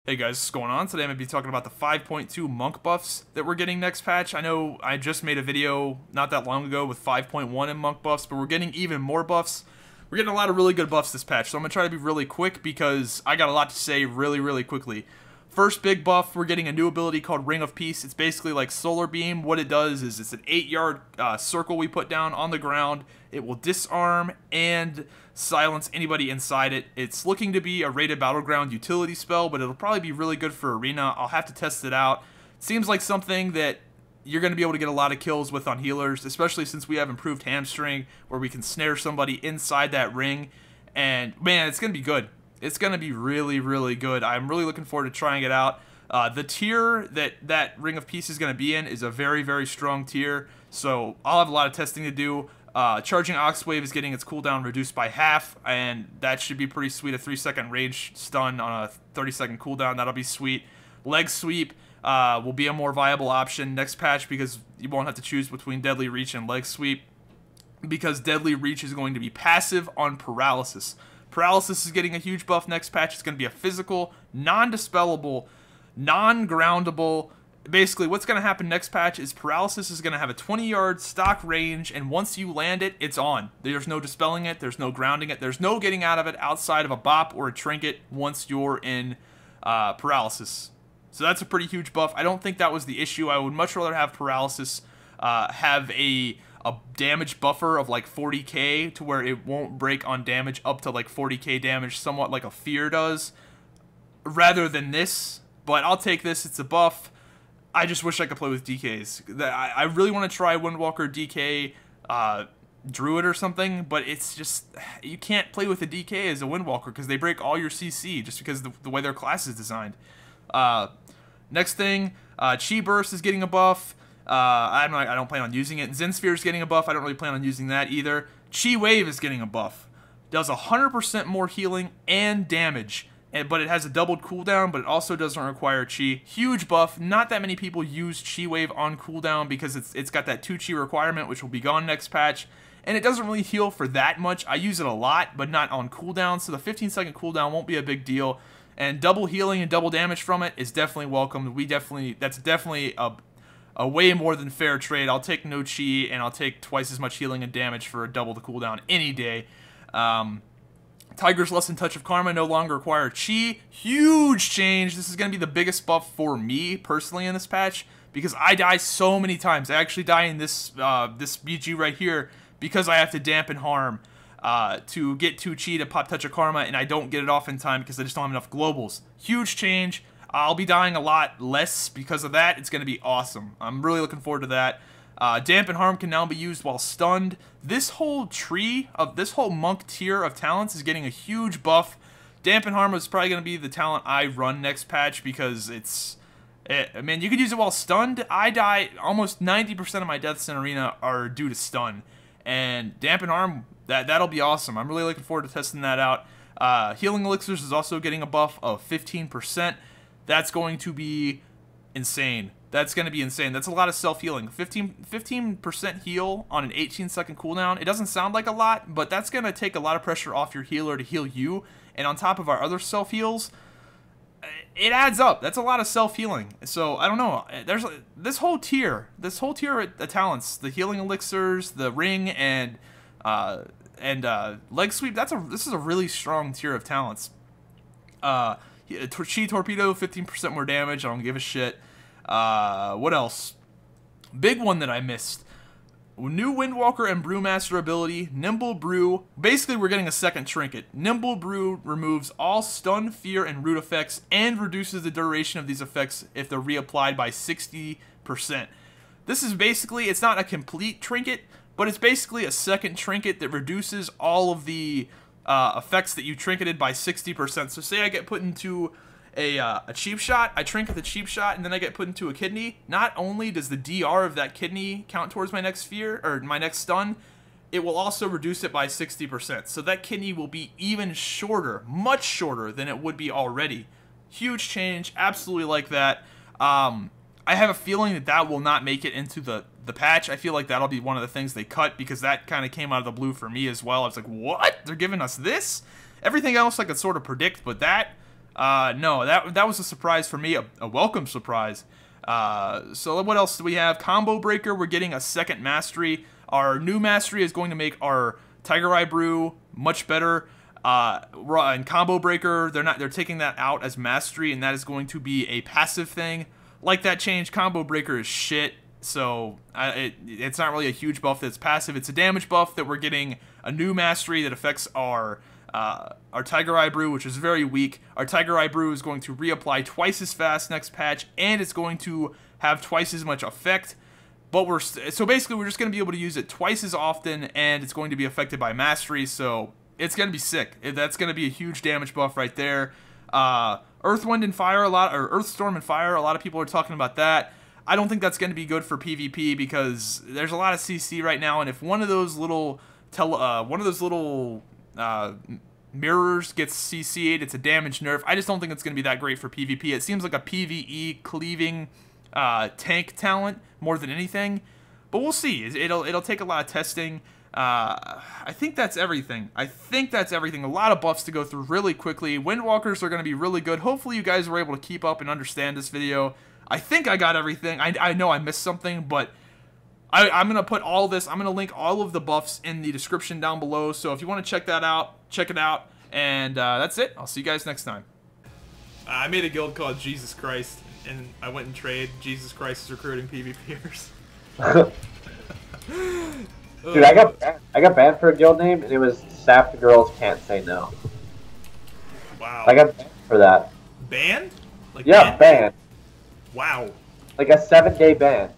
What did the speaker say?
Hey guys, what's going on? Today I'm going to be talking about the 5.2 monk buffs that we're getting next patch. I know I just made a video not that long ago with 5.1 in monk buffs, but we're getting even more buffs. We're getting a lot of really good buffs this patch, so I'm going to try to be really quick because I got a lot to say really quickly. First big buff, we're getting a new ability called Ring of Peace. It's basically like Solar Beam. What it does is it's an 8-yard circle we put down on the ground. It will disarm and silence anybody inside it. It's looking to be a rated battleground utility spell, but it'll probably be really good for arena. I'll have to test it out. Seems like something that you're going to be able to get a lot of kills with on healers, especially since we have improved hamstring where we can snare somebody inside that ring. And man, it's going to be good. It's going to be really good. I'm really looking forward to trying it out. The tier that Ring of Peace is going to be in is a very strong tier, so I'll have a lot of testing to do. Charging Oxwave is getting its cooldown reduced by half, and that should be pretty sweet. A 3-second range stun on a 30-second cooldown, that'll be sweet. Leg Sweep will be a more viable option next patch because you won't have to choose between Deadly Reach and Leg Sweep, because Deadly Reach is going to be passive on Paralysis. Paralysis is getting a huge buff next patch. It's going to be a physical, non-dispellable, non-groundable. Basically, what's going to happen next patch is Paralysis is going to have a 20-yard stock range, and once you land it, it's on. There's no dispelling it. There's no grounding it. There's no getting out of it outside of a bop or a trinket once you're in Paralysis. So that's a pretty huge buff. I don't think that was the issue. I would much rather have Paralysis have a damage buffer of like 40k to where it won't break on damage up to like 40k damage, somewhat like a Fear does, rather than this. But I'll take this. It's a buff. I just wish I could play with DKs. I really want to try Windwalker DK Druid or something, but it's just, you can't play with a DK as a Windwalker because they break all your CC just because of the way their class is designed. Next thing, Chi Burst is getting a buff. I don't plan on using it. Zen Sphere is getting a buff. I don't really plan on using that either. Chi Wave is getting a buff. Does 100% more healing and damage, but it has a doubled cooldown, but it also doesn't require Chi. Huge buff. Not that many people use Chi Wave on cooldown because it's got that 2 Chi requirement, which will be gone next patch, and it doesn't really heal for that much. I use it a lot, but not on cooldown, so the 15-second cooldown won't be a big deal. And double healing and double damage from it is definitely welcome. That's definitely a way more than fair trade. I'll take no Chi, and I'll take twice as much healing and damage for a double the cooldown any day. Tiger's Lesson Touch of Karma no longer require Chi. Huge change. This is going to be the biggest buff for me personally in this patch because I die so many times. I actually die in this this BG right here because I have to dampen harm to get 2 Chi to pop Touch of Karma, and I don't get it off in time because I just don't have enough globals. Huge change. I'll be dying a lot less because of that. It's going to be awesome. I'm really looking forward to that. Dampen Harm can now be used while stunned. This whole monk tier of talents is getting a huge buff. Dampen Harm is probably going to be the talent I run next patch because man, you could use it while stunned. I die, almost 90% of my deaths in arena are due to stun. And Dampen Harm, that'll be awesome. I'm really looking forward to testing that out. Healing Elixirs is also getting a buff of 15%. That's going to be insane. That's going to be insane. That's a lot of self-healing. 15% heal on an 18-second cooldown. It doesn't sound like a lot, but that's going to take a lot of pressure off your healer to heal you. And on top of our other self-heals, it adds up. That's a lot of self-healing. So, I don't know. There's this whole tier of talents, the healing elixirs, the ring, and leg sweep. This is a really strong tier of talents. Chi Torpedo, 15% more damage. I don't give a shit. What else? Big one that I missed. New Windwalker and Brewmaster ability, Nimble Brew. Basically, we're getting a second trinket. Nimble Brew removes all stun, fear, and root effects and reduces the duration of these effects if they're reapplied by 60%. This is basically, it's not a complete trinket, but it's basically a second trinket that reduces all of the effects that you trinketed by 60%. So say I get put into a cheap shot, I trinket the cheap shot, and then I get put into a kidney. Not only does the DR of that kidney count towards my next fear, or my next stun, it will also reduce it by 60%. So that kidney will be even shorter, much shorter than it would be already. Huge change, absolutely like that. I have a feeling that will not make it into the patch. I feel like that'll be one of the things they cut because that kind of came out of the blue for me as well. I was like, what? They're giving us this? Everything else I could sort of predict, but that, No, that was a surprise for me, a welcome surprise. So what else do we have? Combo Breaker, we're getting a second mastery. Our new mastery is going to make our Tiger Eye Brew much better. And Combo Breaker, they're taking that out as mastery, and that is going to be a passive thing. Like that change, Combo Breaker is shit. So it's not really a huge buff that's passive. It's a damage buff that we're getting a new mastery that affects our Tiger Eye Brew, which is very weak. Our Tiger Eye Brew is going to reapply twice as fast next patch, and it's going to have twice as much effect. But so basically we're just going to be able to use it twice as often, and it's going to be affected by mastery. So it's going to be sick. That's going to be a huge damage buff right there. Earth, Wind, and Fire, Earth, Storm, and Fire. A lot of people are talking about that. I don't think that's going to be good for PvP because there's a lot of CC right now, and if one of those little mirrors gets CC'd, it's a damage nerf. I just don't think it's going to be that great for PvP. It seems like a PvE cleaving tank talent more than anything, but we'll see. It'll take a lot of testing. I think that's everything. A lot of buffs to go through really quickly. Windwalkers are going to be really good. Hopefully you guys were able to keep up and understand this video. I think I got everything. I know I missed something, but I'm going to put all this, I'm going to link all of the buffs in the description down below. So if you want to check that out, check it out. And that's it. I'll see you guys next time. I made a guild called Jesus Christ, and I went and traded. Jesus Christ is recruiting PvPers. Dude, I got banned for a guild name, and it was Sapped Girls Can't Say No. Wow. I got banned for that. Banned? Like yeah, banned. Wow. Like a 7-day ban.